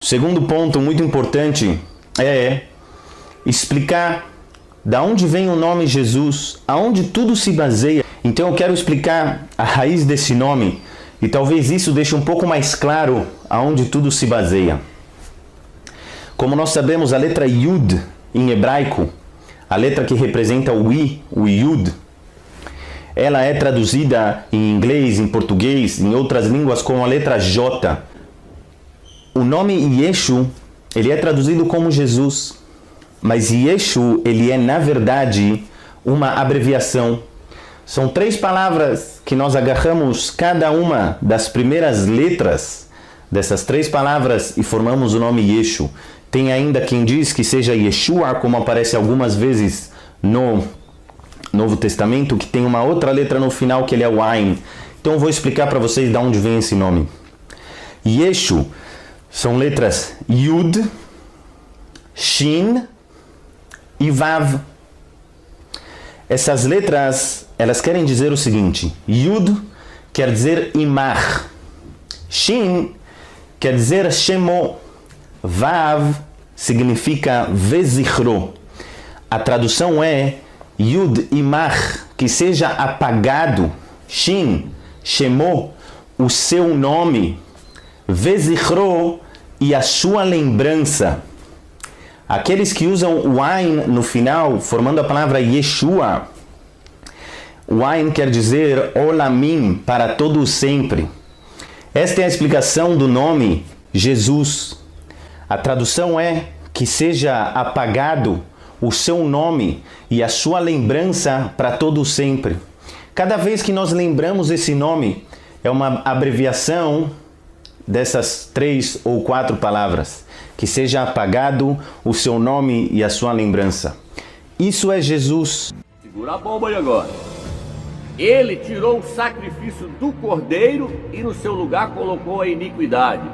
Segundo ponto muito importante é explicar da onde vem o nome Jesus, aonde tudo se baseia. Então eu quero explicar a raiz desse nome e talvez isso deixe um pouco mais claro aonde tudo se baseia. Como nós sabemos, a letra Yud em hebraico, a letra que representa o I, o Yud, ela é traduzida em inglês, em português, em outras línguas como a letra J. O nome Yeshu, ele é traduzido como Jesus, mas Yeshu, ele é na verdade uma abreviação. São 3 palavras que nós agarramos cada uma das primeiras letras dessas 3 palavras e formamos o nome Yeshu. Tem ainda quem diz que seja Yeshua, como aparece algumas vezes no Novo Testamento, que tem uma outra letra no final que ele é o Ain. Então eu vou explicar para vocês de onde vem esse nome. Yeshu são letras Yud, Shin e Vav. Essas letras, elas querem dizer o seguinte: Yud quer dizer Imar, Shin quer dizer Shemo, Vav significa Vezichro. A tradução é Yud Imar, que seja apagado, Shin, Shemo, o seu nome, Vezichro, e a sua lembrança. Aqueles que usam o Ain no final, formando a palavra Yeshua, o Ain quer dizer Olamim, para todo sempre. Esta é a explicação do nome Jesus. A tradução é que seja apagado o seu nome e a sua lembrança para todo sempre. Cada vez que nós lembramos esse nome, é uma abreviação dessas 3 ou 4 palavras. Que seja apagado o seu nome e a sua lembrança. Isso é Jesus. Segura a bomba aí agora. Ele tirou o sacrifício do cordeiro e no seu lugar colocou a iniquidade.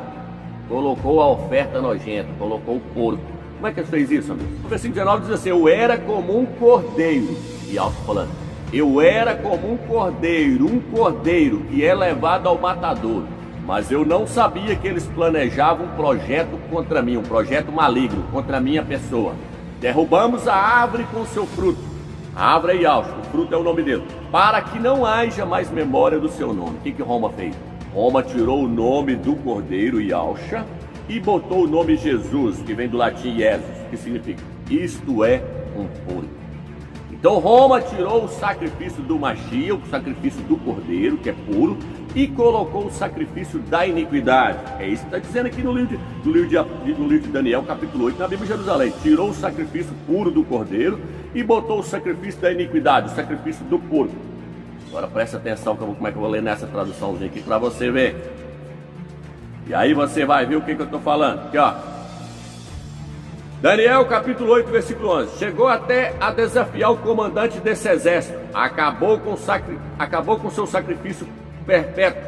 Colocou a oferta nojenta, colocou o porco. Como é que ele fez isso, amigo? O versículo 19 diz assim: eu era como um cordeiro. E alto falando: eu era como um cordeiro que é levado ao matador. Mas eu não sabia que eles planejavam um projeto contra mim, um projeto maligno contra a minha pessoa. Derrubamos a árvore com seu fruto. A árvore é Yaush, o fruto é o nome dele. Para que não haja mais memória do seu nome. O que Roma fez? Roma tirou o nome do cordeiro Yausha e botou o nome Jesus, que vem do latim Jesus, que significa isto é um porco. Então Roma tirou o sacrifício do Machia, o sacrifício do cordeiro, que é puro, e colocou o sacrifício da iniquidade. É isso que está dizendo aqui no livro de Daniel, capítulo 8, na Bíblia de Jerusalém. Tirou o sacrifício puro do cordeiro e botou o sacrifício da iniquidade, o sacrifício do porco. Agora presta atenção como é que eu vou ler nessa traduçãozinha aqui para você ver. E aí você vai ver o que eu estou falando. Aqui, ó. Daniel capítulo 8, versículo 11. Chegou até a desafiar o comandante desse exército. Acabou com seu sacrifício perpétuo.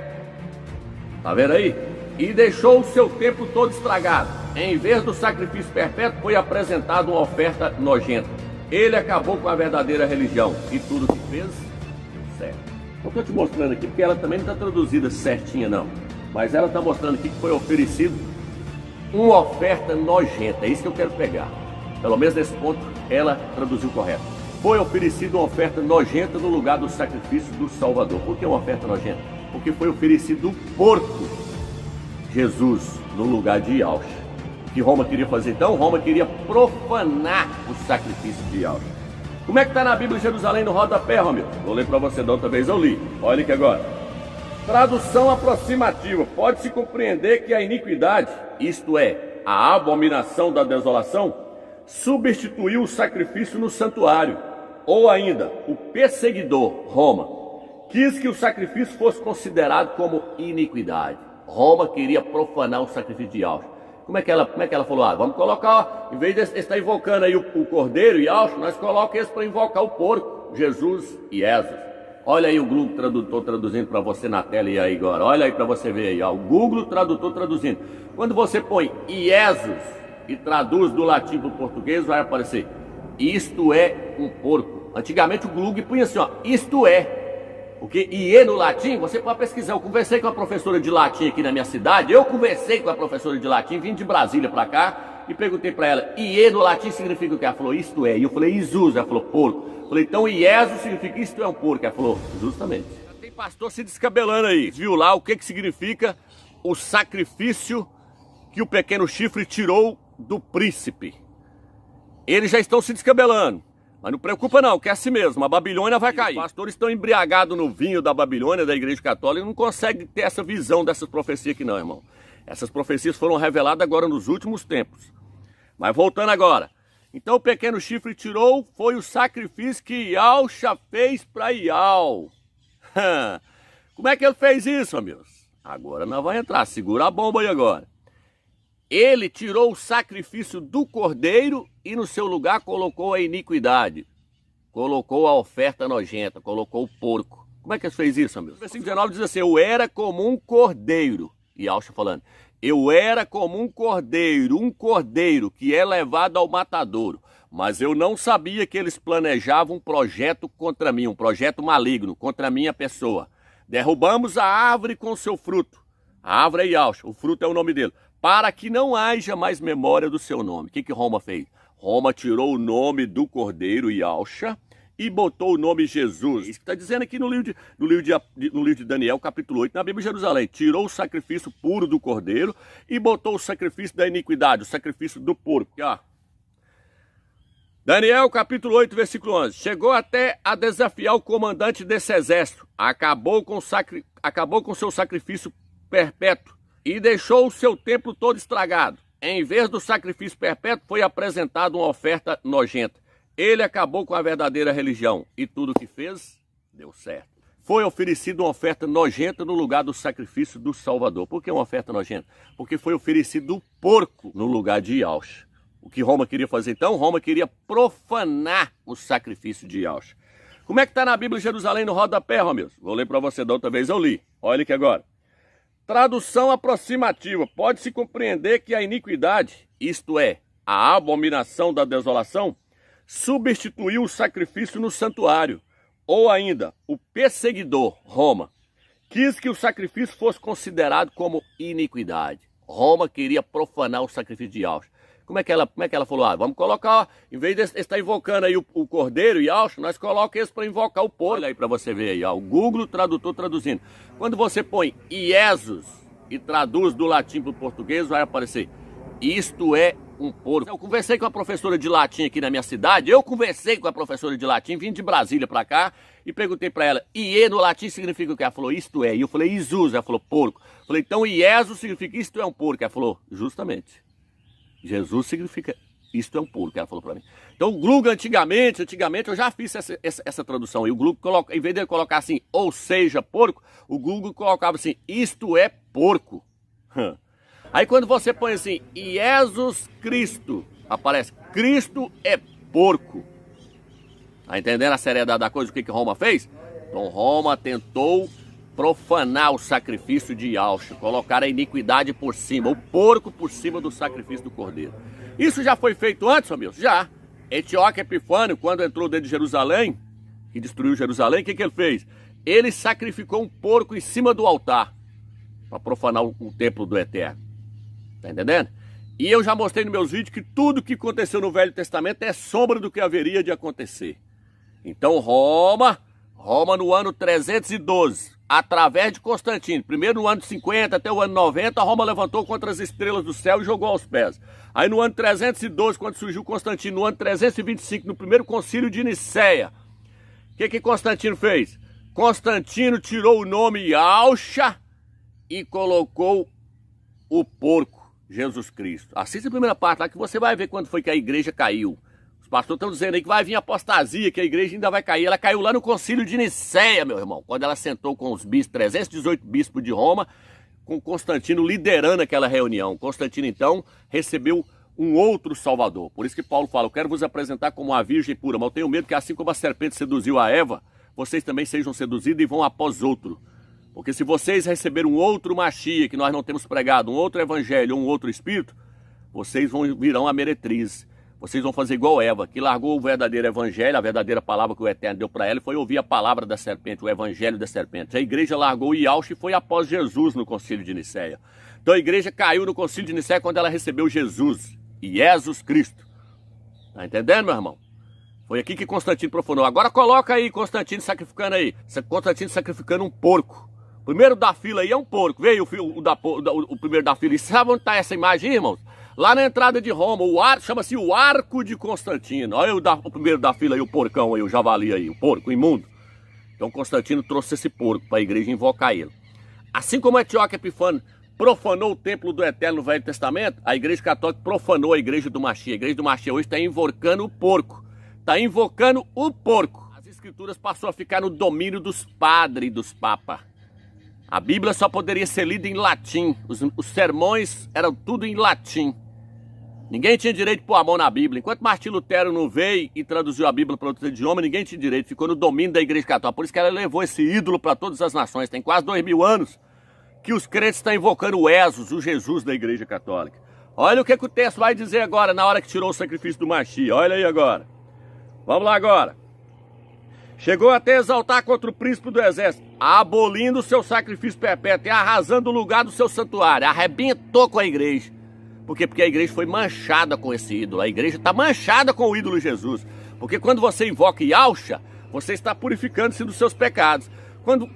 Tá vendo aí? E deixou o seu tempo todo estragado. Em vez do sacrifício perpétuo, foi apresentada uma oferta nojenta. Ele acabou com a verdadeira religião. E tudo que fez, deu certo. Eu estou te mostrando aqui, porque ela também não está traduzida certinha não. Mas ela está mostrando aqui que foi oferecido uma oferta nojenta. É isso que eu quero pegar. Pelo menos nesse ponto, ela traduziu correto. Foi oferecida uma oferta nojenta no lugar do sacrifício do Salvador. Por que uma oferta nojenta? Porque foi oferecido o porco, Jesus, no lugar de Yausha. O que Roma queria fazer então? Roma queria profanar o sacrifício de Yahshua. Como é que está na Bíblia de Jerusalém no rodapé, Romildo? Vou ler para você, da outra vez eu li. Olha aqui agora. Tradução aproximativa. Pode-se compreender que a iniquidade, isto é, a abominação da desolação, substituiu o sacrifício no santuário. Ou ainda, o perseguidor, Roma, quis que o sacrifício fosse considerado como iniquidade. Roma queria profanar o sacrifício de Yahshua. Como é que ela falou? Vamos colocar, em vez de estar invocando aí o cordeiro e Yahshua, nós colocamos esse para invocar o porco, Jesus e Jesus. Olha aí o Google Tradutor traduzindo para você na tela e aí agora. Olha aí para você ver aí, ó, o Google Tradutor traduzindo. Quando você põe Jesus e traduz do latim para o português, vai aparecer isto é um porco. Antigamente o Google punha assim, ó, isto é. Porque IE no latim, você pode pesquisar. Eu conversei com a professora de latim aqui na minha cidade. Eu conversei com a professora de latim, vim de Brasília para cá e perguntei para ela, IE no latim significa o que? Ela falou, isto é. E eu falei, Jesus. Ela falou, porco. Eu falei, então IESO significa isto é um porco. Ela falou, justamente. Tem pastor se descabelando aí. Viu lá o que significa o sacrifício que o pequeno chifre tirou do príncipe. Eles já estão se descabelando. Mas não preocupa não, que é assim mesmo, a Babilônia vai cair. Os pastores estão embriagados no vinho da Babilônia, da Igreja Católica, e não conseguem ter essa visão dessas profecias aqui não, irmão. Essas profecias foram reveladas agora nos últimos tempos. Mas voltando agora. Então o pequeno chifre tirou, foi o sacrifício que Yahshua fez para Yahweh. Como é que ele fez isso, amigos? Agora nós vamos entrar, segura a bomba aí agora. Ele tirou o sacrifício do cordeiro e no seu lugar colocou a iniquidade. Colocou a oferta nojenta, colocou o porco. Como é que ele fez isso, amigo? O versículo 19 diz assim, eu era como um cordeiro. E Yahshua falando, eu era como um cordeiro que é levado ao matadouro. Mas eu não sabia que eles planejavam um projeto contra mim, um projeto maligno contra a minha pessoa. Derrubamos a árvore com seu fruto. A árvore é Yahshua, o fruto é o nome dele. Para que não haja mais memória do seu nome. O que Roma fez? Roma tirou o nome do cordeiro, Yahshua, e botou o nome Jesus. Isso que está dizendo aqui no livro de Daniel, capítulo 8, na Bíblia de Jerusalém. Tirou o sacrifício puro do cordeiro e botou o sacrifício da iniquidade, o sacrifício do porco. Aqui, ó. Daniel, capítulo 8, versículo 11. Chegou até a desafiar o comandante desse exército. Acabou com seu sacrifício perpétuo e deixou o seu templo todo estragado. Em vez do sacrifício perpétuo, foi apresentada uma oferta nojenta. Ele acabou com a verdadeira religião e tudo o que fez deu certo. Foi oferecida uma oferta nojenta no lugar do sacrifício do Salvador. Por que uma oferta nojenta? Porque foi oferecido o porco no lugar de Yahshua. O que Roma queria fazer então? Roma queria profanar o sacrifício de Yahshua. Como é que está na Bíblia de Jerusalém no rodapé, Romildo? Vou ler para você da outra vez, eu li. Olha aqui agora. Tradução aproximativa. Pode-se compreender que a iniquidade, isto é, a abominação da desolação, substituiu o sacrifício no santuário. Ou ainda, o perseguidor, Roma, quis que o sacrifício fosse considerado como iniquidade. Roma queria profanar o sacrifício de Yahshua. Como é que ela falou? Vamos colocar, em vez de estar invocando aí o cordeiro e Yahshua, nós colocamos esse para invocar o porco. Olha aí para você ver aí, ó, o Google Tradutor traduzindo. Quando você põe Jesus e traduz do latim para o português, vai aparecer isto é um porco. Eu conversei com a professora de latim aqui na minha cidade. Vim de Brasília para cá e perguntei para ela, IE no latim significa o que? Ela falou, isto é. E eu falei, Jesus. Ela falou, porco. Eu falei, então IESO significa isto é um porco. Ela falou, justamente. Jesus significa isto é um porco, ela falou para mim. Então o Google antigamente eu já fiz essa tradução. E o Google, em vez de ele colocar assim, ou seja, porco, o Google colocava assim, isto é porco. Aí quando você põe assim, Jesus Cristo, aparece, Cristo é porco. Tá entendendo a seriedade da coisa, o que Roma fez? Então Roma tentou profanar o sacrifício de Yahshua, colocar a iniquidade por cima, o porco por cima do sacrifício do cordeiro. Isso já foi feito antes, amigos? Já. Etíoque Epifânio, quando entrou dentro de Jerusalém, que destruiu Jerusalém, o que ele fez? Ele sacrificou um porco em cima do altar, para profanar o templo do Eterno. Tá entendendo? E eu já mostrei nos meus vídeos que tudo que aconteceu no Velho Testamento é sombra do que haveria de acontecer. Então Roma no ano 312, através de Constantino. Primeiro no ano 50 até o ano 90, Roma levantou contra as estrelas do céu e jogou aos pés. Aí no ano 312, quando surgiu Constantino, no ano 325, no primeiro concílio de Nicéia, o que Constantino fez? Constantino tirou o nome Yalcha e colocou o porco, Jesus Cristo. Assista a primeira parte lá que você vai ver quando foi que a igreja caiu. Os pastores estão dizendo aí que vai vir apostasia, que a igreja ainda vai cair. Ela caiu lá no concílio de Nicéia, meu irmão, quando ela sentou com os bispos, 318 bispos de Roma, com Constantino liderando aquela reunião. Constantino, então, recebeu um outro salvador. Por isso que Paulo fala, eu quero vos apresentar como uma virgem pura, mas eu tenho medo que assim como a serpente seduziu a Eva, vocês também sejam seduzidos e vão após outro. Porque se vocês receberem um outro Machia, que nós não temos pregado, um outro evangelho, um outro espírito, vocês virão a meretriz. Vocês vão fazer igual Eva, que largou o verdadeiro evangelho, a verdadeira palavra que o Eterno deu para ela, e foi ouvir a palavra da serpente, o evangelho da serpente. A igreja largou o Yalcha e foi após Jesus no concílio de Nicéia. Então a igreja caiu no concílio de Nicéia quando ela recebeu Jesus, Jesus Cristo. Tá entendendo, meu irmão? Foi aqui que Constantino profanou. Agora coloca aí Constantino sacrificando aí. Constantino sacrificando um porco. O primeiro da fila aí é um porco. Veio o primeiro da fila. E sabe onde está essa imagem, irmãos? Lá na entrada de Roma, chama-se o Arco de Constantino. Olha o primeiro da fila aí, o porcão aí, o javali aí, o porco imundo. Então Constantino trouxe esse porco para a igreja invocar ele. Assim como Eteóquio Epifânio profanou o templo do Eterno no Velho Testamento, a igreja católica profanou a igreja do Machia. A igreja do Machia hoje está invocando o porco. Está invocando o porco. As escrituras passou a ficar no domínio dos padres e dos papas. A Bíblia só poderia ser lida em latim. Os sermões eram tudo em latim. Ninguém tinha direito de pôr a mão na Bíblia. Enquanto Martinho Lutero não veio e traduziu a Bíblia para outro idioma, ninguém tinha direito. Ficou no domínio da igreja católica. Por isso que ela levou esse ídolo para todas as nações. Tem quase 2000 anos que os crentes estão invocando o Jesus, o Jesus da igreja católica. Olha o que o texto vai dizer agora, na hora que tirou o sacrifício do Machia. Olha aí agora. Vamos lá agora. Chegou até exaltar contra o príncipe do exército, abolindo o seu sacrifício perpétuo e arrasando o lugar do seu santuário. Arrebentou com a igreja. Por quê? Porque a igreja foi manchada com esse ídolo. A igreja está manchada com o ídolo Jesus. Porque quando você invoca Yalcha, você está purificando-se dos seus pecados.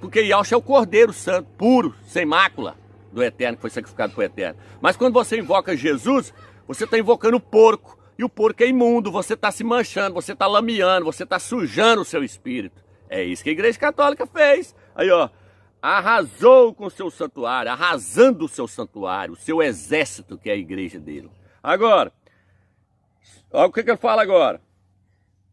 Porque Yalcha é o Cordeiro Santo, puro, sem mácula, do Eterno, que foi sacrificado por Eterno. Mas quando você invoca Jesus, você está invocando o porco. E o porco é imundo, você está se manchando, você está lameando, você está sujando o seu espírito. É isso que a igreja católica fez. Aí, ó, arrasou com o seu santuário, arrasando o seu santuário, o seu exército, que é a igreja dele. Agora, olha o que eu falo agora.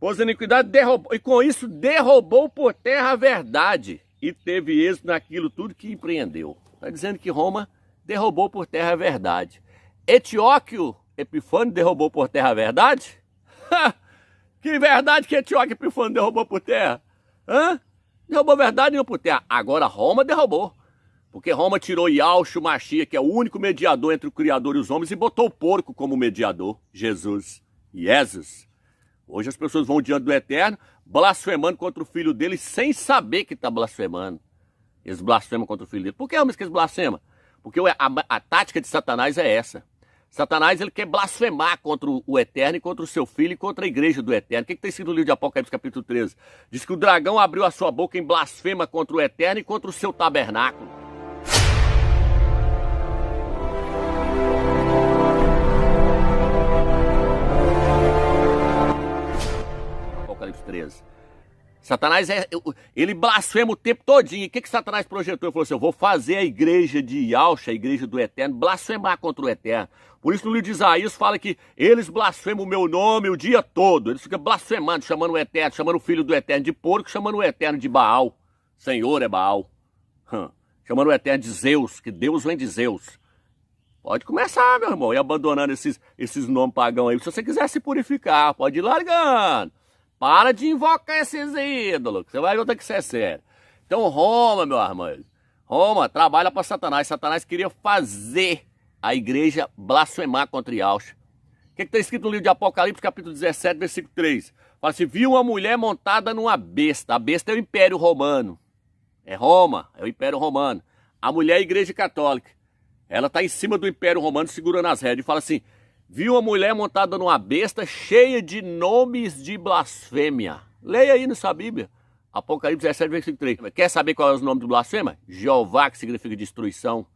Pôs iniquidade, derrubou, e com isso derrubou por terra a verdade. E teve êxito naquilo tudo que empreendeu. Está dizendo que Roma derrubou por terra a verdade. Eteóquio Epifânio derrubou por terra a verdade? Que verdade que Eteóquio Epifânio derrubou por terra? Derrubou a verdade não por terra. Agora Roma derrubou. Porque Roma tirou Yalcha, o Machia, que é o único mediador entre o Criador e os homens, e botou o porco como mediador. Jesus. Hoje as pessoas vão diante do Eterno, blasfemando contra o filho dele, sem saber que está blasfemando. Eles blasfemam contra o filho dele. Por que eles blasfemam? Porque a tática de Satanás é essa. Satanás, ele quer blasfemar contra o Eterno e contra o seu filho e contra a igreja do Eterno. O que está escrito no livro de Apocalipse, capítulo 13? Diz que o dragão abriu a sua boca em blasfema contra o Eterno e contra o seu tabernáculo. Apocalipse 13. Satanás, ele blasfema o tempo todinho. E o que Satanás projetou? Ele falou assim, eu vou fazer a igreja de Yalcha, a igreja do Eterno, blasfemar contra o Eterno. Por isso no livro de Isaías fala que eles blasfemam o meu nome o dia todo. Eles ficam blasfemando, chamando o Eterno, chamando o filho do Eterno de porco, chamando o Eterno de Baal. Senhor é Baal. Chamando o Eterno de Zeus, que Deus vem de Zeus. Pode começar, meu irmão, e abandonando esses nomes pagãos aí. Se você quiser se purificar, pode ir largando. Para de invocar esses ídolos, que você vai ver que isso é sério. Então Roma, meu irmão, Roma trabalha para Satanás. Satanás queria fazer a igreja blasfemar contra Yalcha. O que está escrito no livro de Apocalipse, capítulo 17, versículo 3? Fala assim, viu uma mulher montada numa besta. A besta é o Império Romano. É Roma, é o Império Romano. A mulher é a igreja católica. Ela está em cima do Império Romano, segurando as rédeas. E fala assim, viu uma mulher montada numa besta cheia de nomes de blasfêmia. Leia aí na sua Bíblia. Apocalipse 17, versículo 3. Quer saber qual é o nome do blasfema? Jeová, que significa destruição.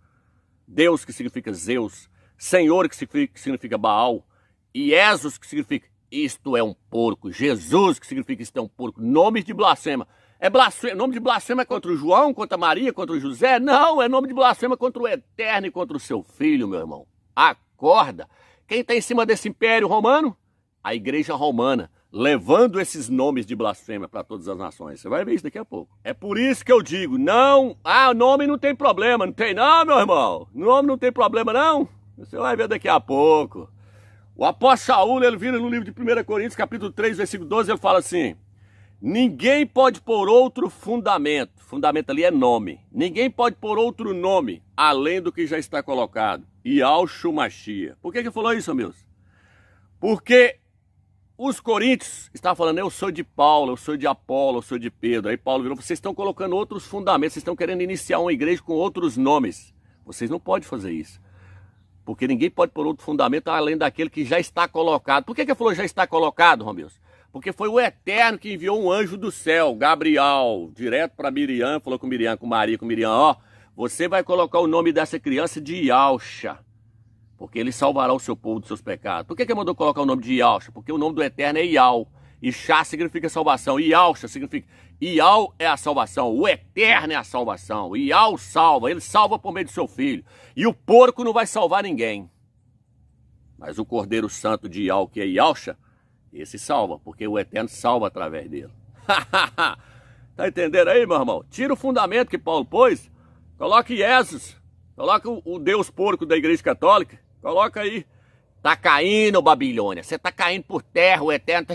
Deus, que significa Zeus. Senhor, que significa Baal. E Jesus, que significa isto é um porco. Jesus, que significa isto é um porco. Nome de blasfema. É blasfema. Nome de blasfema é contra o João, contra a Maria, contra o José? Não, é nome de blasfema contra o Eterno e contra o seu Filho, meu irmão. Acorda. Quem está em cima desse império romano? A igreja romana, levando esses nomes de blasfêmia para todas as nações. Você vai ver isso daqui a pouco. É por isso que eu digo, não, nome não tem problema. Não tem não, meu irmão. Nome não tem problema não. Você vai ver daqui a pouco. O apóstolo Saúl, ele vira no livro de 1 Coríntios, capítulo 3, versículo 12, ele fala assim: ninguém pode pôr outro fundamento. Fundamento ali é nome. Ninguém pode pôr outro nome além do que já está colocado. Yahshua Mashiach. Por que ele falou isso, amigos? Porque os coríntios estavam falando, eu sou de Paulo, eu sou de Apolo, eu sou de Pedro. Aí Paulo virou, vocês estão colocando outros fundamentos, vocês estão querendo iniciar uma igreja com outros nomes. Vocês não podem fazer isso. Porque ninguém pode pôr outro fundamento além daquele que já está colocado. Por que ele falou já está colocado, Romeus? Porque foi o Eterno que enviou um anjo do céu, Gabriel, direto para Miriam, falou com Miriam, com Maria, com Miriam, ó, você vai colocar o nome dessa criança de Yahshua, porque ele salvará o seu povo dos seus pecados. Por que ele mandou colocar o nome de Yahshua? Porque o nome do Eterno é Yahweh, e Shá significa salvação, e Yahshua significa, Yahweh é a salvação, o Eterno é a salvação, Yahweh salva, ele salva por meio do seu filho, e o porco não vai salvar ninguém, mas o Cordeiro Santo de Yahweh, que é Yahshua, esse salva, porque o Eterno salva através dele. Tá entendendo aí, meu irmão? Tira o fundamento que Paulo pôs, coloque Jesus, coloca o Deus porco da Igreja Católica, coloca aí. Tá caindo, Babilônia, você tá caindo por terra, o Eterno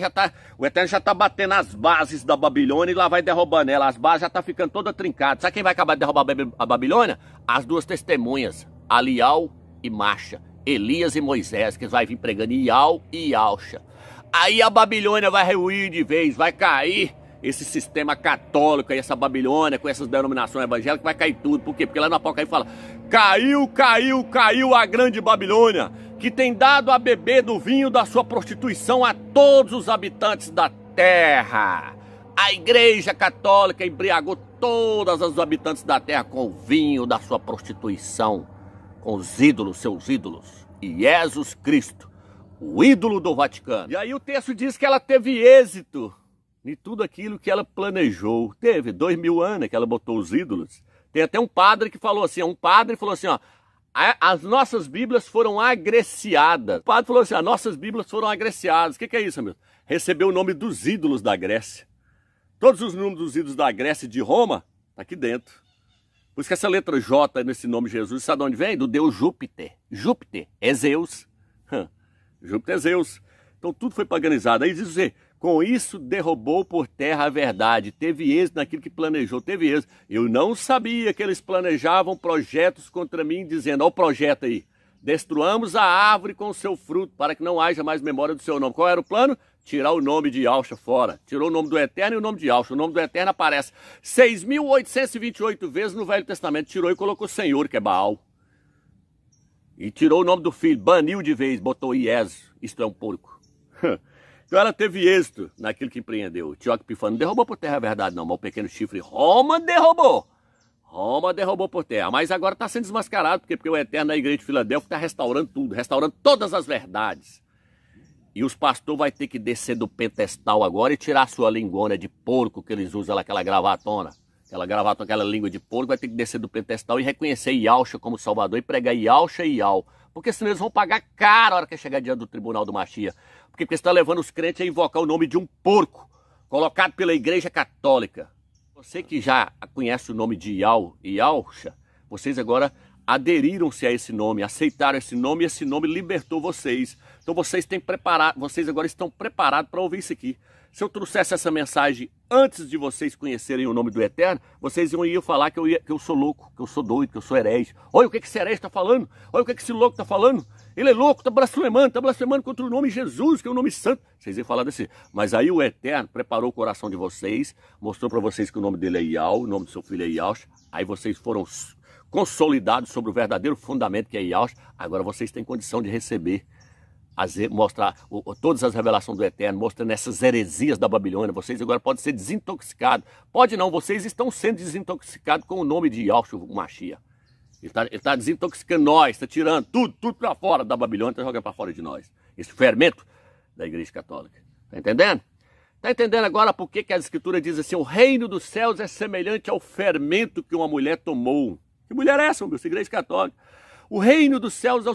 já tá batendo as bases da Babilônia e lá vai derrubando ela, as bases já tá ficando toda trincada. Sabe quem vai acabar de derrubar a Babilônia? As duas testemunhas, Alial e Macha, Elias e Moisés, que vai vir pregando Ial e Yahshua. Aí a Babilônia vai ruir de vez, vai cair esse sistema católico, essa Babilônia, com essas denominações evangélicas, vai cair tudo. Por quê? Porque lá no Apocalipse fala, caiu a grande Babilônia, que tem dado a beber do vinho da sua prostituição a todos os habitantes da terra. A Igreja Católica embriagou todos os habitantes da terra com o vinho da sua prostituição, com os ídolos, seus ídolos, e Jesus Cristo, o ídolo do Vaticano. E aí o texto diz que ela teve êxito em tudo aquilo que ela planejou. Teve 2000 anos que ela botou os ídolos. Tem até um padre que falou assim, ó, as nossas Bíblias foram agreciadas. O padre falou assim, as nossas Bíblias foram agreciadas. O que é isso, amigo? Recebeu o nome dos ídolos da Grécia. Todos os nomes dos ídolos da Grécia e de Roma, tá aqui dentro. Por isso que essa letra J nesse nome Jesus, sabe de onde vem? Do deus Júpiter. Júpiter é Zeus. Júpiter é Zeus. Então tudo foi paganizado. Aí diz assim, com isso derrubou por terra a verdade. Teve êxito naquilo que planejou. Teve êxito. Eu não sabia que eles planejavam projetos contra mim, dizendo, ó o projeto aí. Destruamos a árvore com o seu fruto, para que não haja mais memória do seu nome. Qual era o plano? Tirar o nome de Yahshua fora. Tirou o nome do Eterno e o nome de Yahshua. O nome do Eterno aparece 6.828 vezes no Velho Testamento. Tirou e colocou Senhor, que é Baal. E tirou o nome do filho, baniu de vez, botou Ies, isto é um porco. Então ela teve êxito naquilo que empreendeu. Teócrito Epifânio não derrubou por terra a verdade não, mas o pequeno chifre Roma derrubou. Roma derrubou por terra, mas agora está sendo desmascarado, porque o Eterno da Igreja de Filadélfia está restaurando tudo, restaurando todas as verdades. E os pastores vão ter que descer do pentestal agora e tirar a sua lingona de porco que eles usam, aquela gravatona. Aquela gravata, aquela língua de porco, vai ter que descer do pentestal e reconhecer Yahshua como Salvador e pregar Yahshua e Yahweh. Porque senão eles vão pagar caro a hora que chegar diante do tribunal do Mashiach. Porque você está levando os crentes a invocar o nome de um porco, colocado pela Igreja Católica. Você que já conhece o nome de Yahweh e Yahshua, vocês agora aderiram-se a esse nome, aceitaram esse nome e esse nome libertou vocês. Então vocês agora estão preparados para ouvir isso aqui. Se eu trouxesse essa mensagem antes de vocês conhecerem o nome do Eterno, vocês iam falar que eu sou louco, que eu sou doido, que eu sou herege. Olha o que esse herege está falando, olha o que esse louco está falando. Ele é louco, está blasfemando contra o nome Jesus, que é o nome santo. Vocês iam falar desse. Mas aí o Eterno preparou o coração de vocês, mostrou para vocês que o nome dele é Yahweh, o nome do seu filho é Yahshua. Aí vocês foram consolidados sobre o verdadeiro fundamento que é Yahshua. Agora vocês têm condição de receber mostrar todas as revelações do Eterno, mostrando essas heresias da Babilônia. Vocês agora podem ser desintoxicados. Pode não, vocês estão sendo desintoxicados com o nome de Yahshua Mashiach. Ele tá desintoxicando nós, está tirando tudo para fora da Babilônia, está jogando para fora de nós. Esse fermento da Igreja Católica. Está entendendo? Está entendendo agora por que a Escritura diz assim: o reino dos céus é semelhante ao fermento que uma mulher tomou. Que mulher é essa, meu? Igreja Católica. O reino dos céus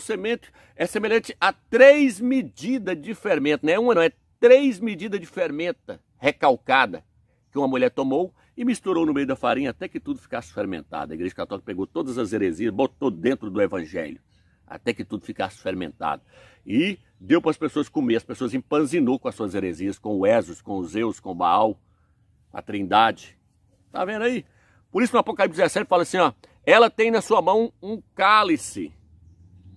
é semelhante a 3 medidas de fermento. Não é uma, não, é 3 medidas de fermenta recalcada que uma mulher tomou e misturou no meio da farinha até que tudo ficasse fermentado. A Igreja Católica pegou todas as heresias, botou dentro do Evangelho, até que tudo ficasse fermentado. E deu para as pessoas comer. As pessoas empanzinou com as suas heresias, com o Esos, com o Zeus, com o Baal, a Trindade. Tá vendo aí? Por isso no Apocalipse 17 fala assim, ó: ela tem na sua mão um cálice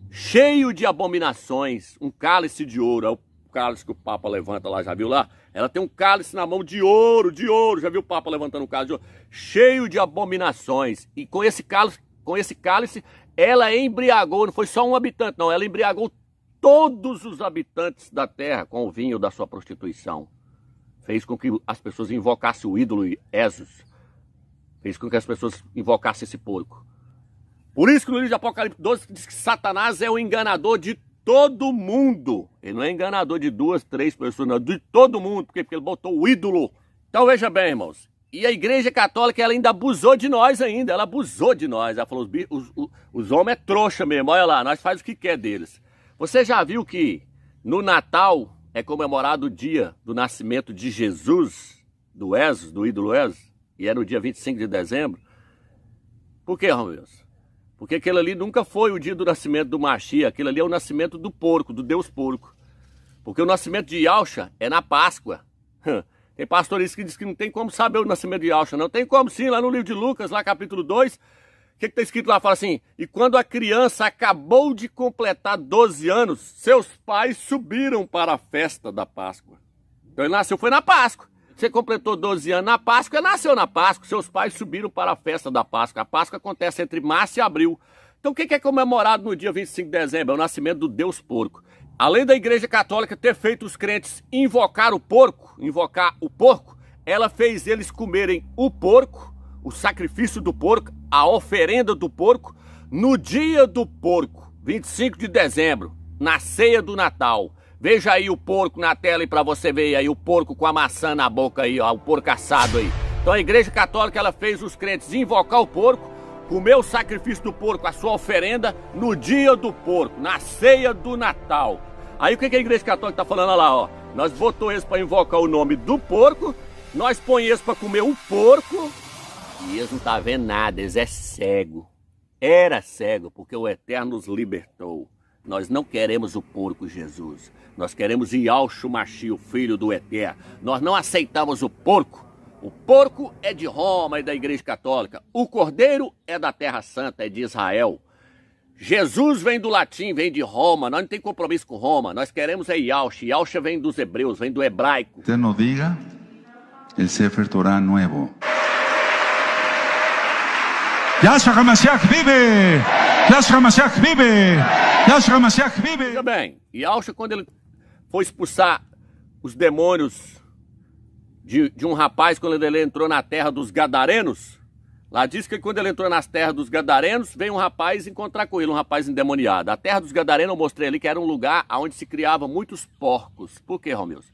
cheio de abominações, um cálice de ouro. É o cálice que o Papa levanta lá, já viu lá? Ela tem um cálice na mão de ouro, já viu o Papa levantando um cálice de ouro? Cheio de abominações. E com esse cálice, ela embriagou, não foi só um habitante, não, ela embriagou todos os habitantes da terra com o vinho da sua prostituição. Fez com que as pessoas invocassem o ídolo Esos. Fez com que as pessoas invocassem esse porco. Por isso que no livro de Apocalipse 12 diz que Satanás é o enganador de todo mundo. Ele não é enganador de 2, 3 pessoas, não, de todo mundo, porque ele botou o ídolo. Então veja bem, irmãos, e a Igreja Católica ela ainda abusou de nós ainda, ela abusou de nós. Ela falou, os homens é trouxa mesmo, olha lá, nós faz o que quer deles. Você já viu que no Natal é comemorado o dia do nascimento de Jesus, do Esos, do ídolo Esos, e é no dia 25 de dezembro? Por que, Romeu? Porque aquele ali nunca foi o dia do nascimento do Mashiach, aquele ali é o nascimento do porco, do Deus porco. Porque o nascimento de Yahshua é na Páscoa. Tem pastores que dizem que não tem como saber o nascimento de Yahshua, não. Tem como sim, lá no livro de Lucas, lá capítulo 2, o que está escrito lá? Fala assim: e quando a criança acabou de completar 12 anos, seus pais subiram para a festa da Páscoa. Então ele nasceu, foi na Páscoa. Você completou 12 anos na Páscoa, nasceu na Páscoa, seus pais subiram para a festa da Páscoa. A Páscoa acontece entre março e abril. Então o que é comemorado no dia 25 de dezembro? É o nascimento do Deus porco. Além da Igreja Católica ter feito os crentes invocar o porco, ela fez eles comerem o porco, o sacrifício do porco, a oferenda do porco, no dia do porco, 25 de dezembro, na ceia do Natal. Veja aí o porco na tela aí para você ver aí o porco com a maçã na boca aí, ó, o porco assado aí. Então a Igreja Católica ela fez os crentes invocar o porco, comer o sacrifício do porco, a sua oferenda, no dia do porco, na ceia do Natal. Aí o que a Igreja Católica tá falando lá, ó? Nós botou eles para invocar o nome do porco, nós põe eles para comer o porco, e eles não tá vendo nada, eles é cego. Era cego, porque o Eterno nos libertou. Nós não queremos o porco Jesus. Nós queremos Yahshua Mashiach, o Filho do Eterno. Nós não aceitamos o porco. O porco é de Roma e da Igreja Católica. O cordeiro é da Terra Santa, é de Israel. Jesus vem do latim, vem de Roma. Nós não temos compromisso com Roma. Nós queremos é Yahshua. Yahshua vem dos hebreus, vem do hebraico. Usted nos diga el Sefer Torah nuevo. Yahshua HaMashiach vive! Yahshua HaMashiach vive! Yahshua HaMashiach vive! Veja bem, Yahshua, quando ele foi expulsar os demônios de um rapaz, quando ele entrou na terra dos Gadarenos, lá diz que quando ele entrou nas terras dos Gadarenos, veio um rapaz encontrar com ele, um rapaz endemoniado. A terra dos Gadarenos eu mostrei ali que era um lugar onde se criava muitos porcos. Por quê, Romeus?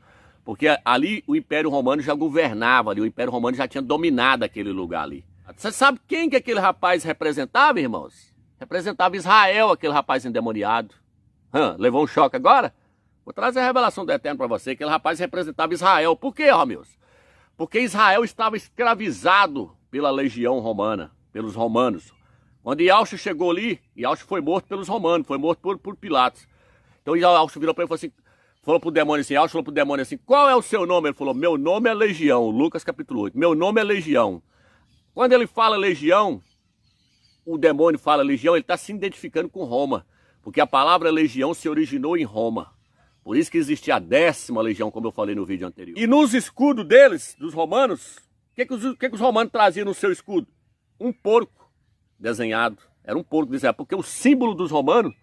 Porque ali o Império Romano já governava ali, o Império Romano já tinha dominado aquele lugar ali. Você sabe quem que aquele rapaz representava, irmãos? Representava Israel, aquele rapaz endemoniado. Levou um choque agora? Vou trazer a revelação do Eterno para você. Aquele rapaz representava Israel. Por quê, Romeus? Porque Israel estava escravizado pela legião romana, pelos romanos. Quando Yahshua chegou ali, Yahshua foi morto pelos romanos, foi morto por Pilatos. Então Yahshua virou para ele e falou assim, falou pro demônio assim, Yahshua falou pro demônio assim, qual é o seu nome? Ele falou, meu nome é Legião, Lucas capítulo 8, meu nome é Legião. Quando ele fala legião, o demônio fala legião, ele está se identificando com Roma. Porque a palavra legião se originou em Roma. Por isso que existia a 10ª legião, como eu falei no vídeo anterior. E nos escudos deles, dos romanos, o que os romanos traziam no seu escudo? Um porco desenhado. Era um porco desenhado. Porque o símbolo dos romanos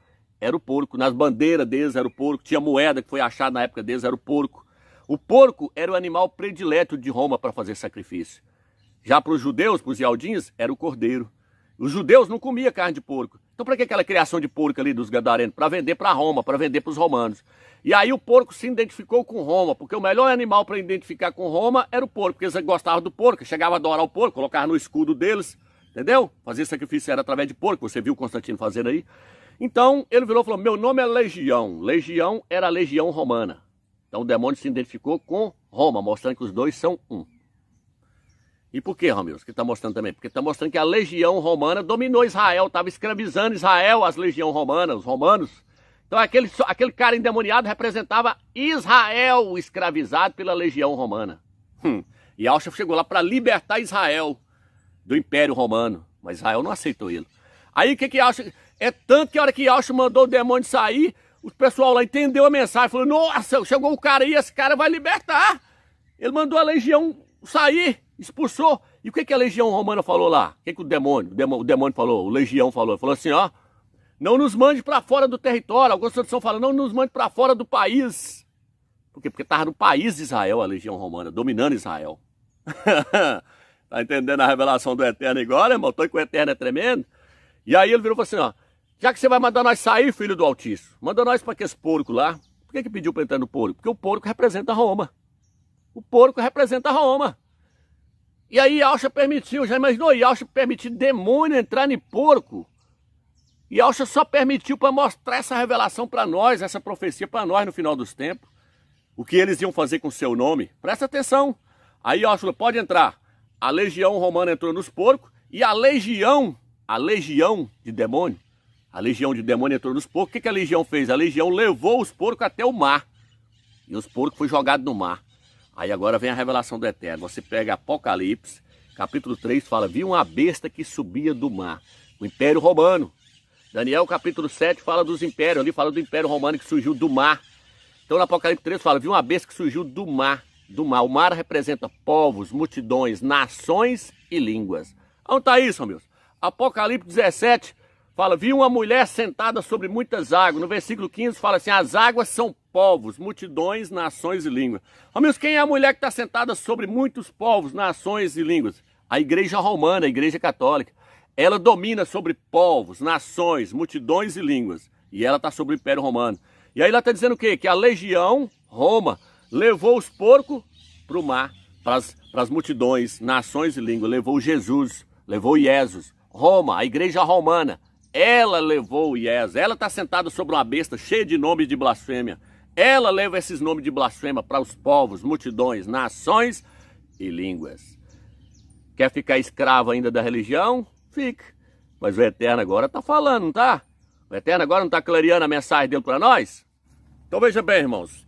era o porco. Nas bandeiras deles era o porco. Tinha moeda que foi achada na época deles, era o porco. O porco era o animal predileto de Roma para fazer sacrifício. Já para os judeus, para os ialdinhos, era o cordeiro. Os judeus não comiam carne de porco. Então para que aquela criação de porco ali dos gadarenos? Para vender para Roma, para vender para os romanos. E aí o porco se identificou com Roma, porque o melhor animal para identificar com Roma era o porco, porque eles gostavam do porco, chegavam a adorar o porco, colocavam no escudo deles, entendeu? Fazer sacrifício era através de porco, você viu Constantino fazendo aí. Então ele virou e falou, meu nome é Legião. Legião era a legião romana. Então o demônio se identificou com Roma, mostrando que os dois são um. E por que, Romilson, que está mostrando também? Porque está mostrando que a legião romana dominou Israel, estava escravizando Israel, as legiões romanas, os romanos. Então aquele cara endemoniado representava Israel escravizado pela legião romana. E Alcha chegou lá para libertar Israel do Império Romano, mas Israel não aceitou ele. Aí o que Alcha... É tanto que a hora que Alcha mandou o demônio sair, o pessoal lá entendeu a mensagem, falou, nossa, chegou o cara aí, esse cara vai libertar. Ele mandou a legião sair, expulsou. E o que a legião romana falou lá? O que o demônio falou, o legião falou? Falou assim, ó, não nos mande para fora do território. Algumas traduções falam, não nos mande para fora do país. Por quê? Porque estava no país de Israel a legião romana, dominando Israel. Tá entendendo a revelação do Eterno agora, irmão? Tô que o Eterno é tremendo. E aí ele virou e falou assim, ó, já que você vai mandar nós sair, filho do Altíssimo, manda nós para aquele porco lá. Por que pediu para entrar no porco? Porque o porco representa Roma. O porco representa Roma. E aí Alcha permitiu, já imaginou? E Alcha permitiu demônio entrar em porco. E Alcha só permitiu para mostrar essa revelação para nós, essa profecia para nós no final dos tempos. O que eles iam fazer com o seu nome. Presta atenção. Aí Alcha falou, pode entrar. A legião romana entrou nos porcos e a legião de demônio, entrou nos porcos. O que a legião fez? A legião levou os porcos até o mar. E os porcos foram jogados no mar. Aí agora vem a revelação do Eterno. Você pega Apocalipse, capítulo 3, fala, viu uma besta que subia do mar. O Império Romano. Daniel, capítulo 7, fala dos impérios. Ali fala do Império Romano que surgiu do mar. Então no Apocalipse 3 fala, viu uma besta que surgiu do mar. Do mar. O mar representa povos, multidões, nações e línguas. Onde está isso, amigos? Apocalipse 17 fala, viu uma mulher sentada sobre muitas águas. No versículo 15 fala assim, as águas são povos, multidões, nações e línguas. Amigos, quem é a mulher que está sentada sobre muitos povos, nações e línguas? A igreja romana, a igreja católica. Ela domina sobre povos, nações, multidões e línguas. E ela está sobre o Império Romano. E aí ela está dizendo o quê? Que a legião, Roma, levou os porcos para o mar, para as multidões, nações e línguas. Levou Jesus, levou Jesus. Roma, a igreja romana, ela levou o Jesus. Ela está sentada sobre uma besta cheia de nomes de blasfêmia. Ela leva esses nomes de blasfêmia para os povos, multidões, nações e línguas. Quer ficar escravo ainda da religião? Fica. Mas o Eterno agora está falando, não está? O Eterno agora não está clareando a mensagem dele para nós? Então veja bem, irmãos.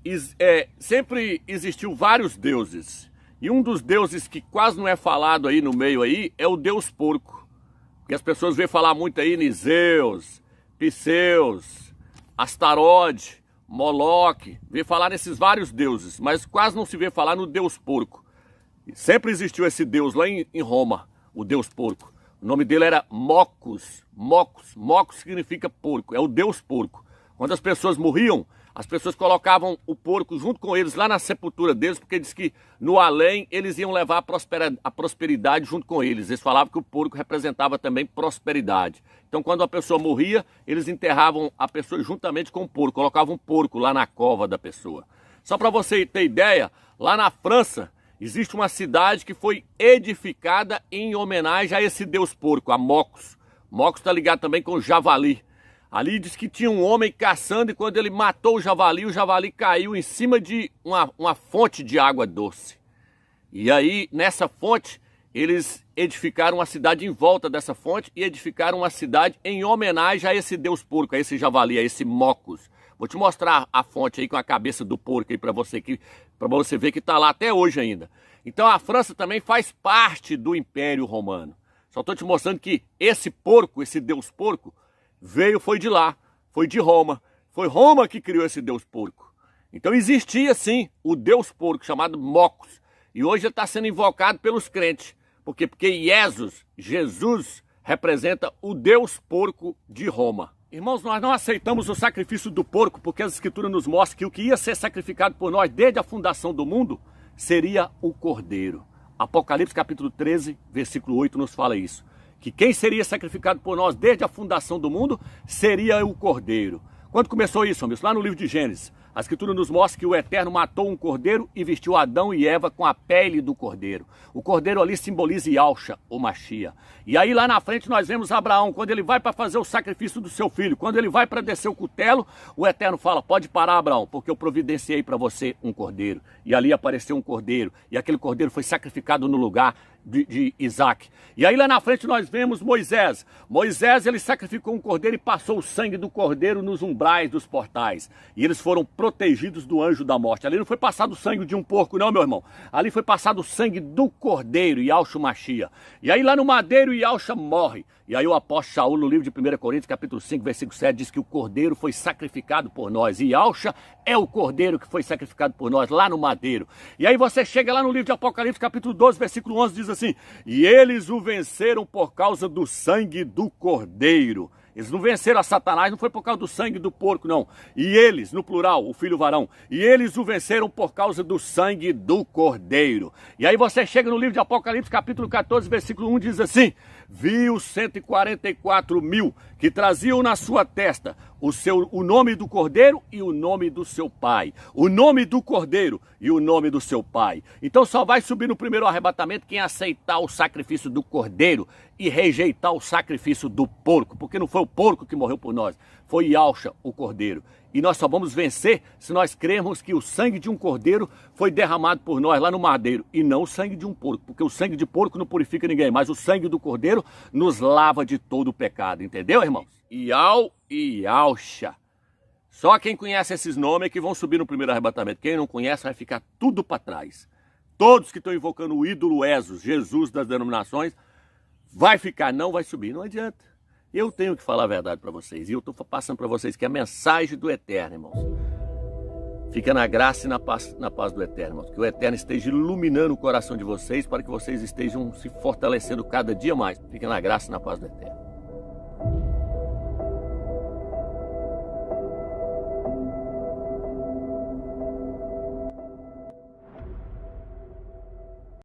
Sempre existiu vários deuses. E um dos deuses que quase não é falado aí no meio aí é o Deus porco. Porque as pessoas veem falar muito aí em Zeus, Pseus, Astarote, Moloque, vê falar nesses vários deuses, mas quase não se vê falar no Deus porco. Sempre existiu esse deus lá em Roma, o Deus porco. O nome dele era Mocus. Mocus significa porco, é o Deus porco. Quando as pessoas morriam, as pessoas colocavam o porco junto com eles lá na sepultura deles, porque diz que no além eles iam levar a prosperidade junto com eles. Eles falavam que o porco representava também prosperidade. Então quando a pessoa morria, eles enterravam a pessoa juntamente com o porco, colocavam um porco lá na cova da pessoa. Só para você ter ideia, lá na França existe uma cidade que foi edificada em homenagem a esse deus porco, a Mocus. Mocus está ligado também com o javali. Ali diz que tinha um homem caçando e quando ele matou o javali caiu em cima de uma fonte de água doce. E aí, nessa fonte, eles edificaram uma cidade em volta dessa fonte e edificaram uma cidade em homenagem a esse deus porco, a esse javali, a esse Mocus. Vou te mostrar a fonte aí com a cabeça do porco aí para você ver que está lá até hoje ainda. Então a França também faz parte do Império Romano. Só estou te mostrando que esse porco, esse deus porco, foi de lá, foi de Roma. Foi Roma que criou esse deus porco. Então existia sim o deus porco chamado Mocus. E hoje ele está sendo invocado pelos crentes. Por quê? Porque Jesus representa o deus porco de Roma. Irmãos, nós não aceitamos o sacrifício do porco porque as escrituras nos mostram que o que ia ser sacrificado por nós desde a fundação do mundo seria o cordeiro. Apocalipse capítulo 13, versículo 8 nos fala isso. Que quem seria sacrificado por nós desde a fundação do mundo seria o cordeiro. Quando começou isso, amigos? Lá no livro de Gênesis. A escritura nos mostra que o Eterno matou um cordeiro e vestiu Adão e Eva com a pele do cordeiro. O cordeiro ali simboliza Yahshua, ou Machia. E aí lá na frente nós vemos Abraão, quando ele vai para fazer o sacrifício do seu filho, quando ele vai para descer o cutelo, o Eterno fala, pode parar, Abraão, porque eu providenciei para você um cordeiro. E ali apareceu um cordeiro, e aquele cordeiro foi sacrificado no lugar de Isaac. E aí lá na frente nós vemos Moisés. Moisés, ele sacrificou um cordeiro e passou o sangue do cordeiro nos umbrais dos portais. E eles foram protegidos do anjo da morte. Ali não foi passado o sangue de um porco não, meu irmão. Ali foi passado o sangue do cordeiro, Yahshua Machia. E aí lá no madeiro, Yahshua morre. E aí o apóstolo Saul, no livro de 1 Coríntios, capítulo 5, versículo 7, diz que o cordeiro foi sacrificado por nós. E Yahshua é o cordeiro que foi sacrificado por nós lá no madeiro. E aí você chega lá no livro de Apocalipse, capítulo 12, versículo 11, diz assim, e eles o venceram por causa do sangue do cordeiro. Eles não venceram a Satanás, não foi por causa do sangue do porco, não. E eles, no plural, o filho varão, e eles o venceram por causa do sangue do cordeiro. E aí você chega no livro de Apocalipse, capítulo 14, versículo 1, diz assim, viu 144 mil que traziam na sua testa o nome do cordeiro e o nome do seu pai. O nome do cordeiro e o nome do seu pai. Então só vai subir no primeiro arrebatamento quem aceitar o sacrifício do cordeiro e rejeitar o sacrifício do porco, porque não foi o porco que morreu por nós, foi Yahshua, o cordeiro. E nós só vamos vencer se nós crermos que o sangue de um cordeiro foi derramado por nós lá no madeiro, e não o sangue de um porco, porque o sangue de porco não purifica ninguém, mas o sangue do cordeiro nos lava de todo o pecado, entendeu, irmãos? Iau e Yahshua. Só quem conhece esses nomes é que vão subir no primeiro arrebatamento. Quem não conhece vai ficar tudo para trás. Todos que estão invocando o ídolo Esos, Jesus das denominações, vai ficar, não vai subir, não adianta. Eu tenho que falar a verdade para vocês, e eu estou passando para vocês que é a mensagem do Eterno, irmãos. Fica na graça e na paz do Eterno, irmãos. Que o Eterno esteja iluminando o coração de vocês para que vocês estejam se fortalecendo cada dia mais. Fica na graça e na paz do Eterno.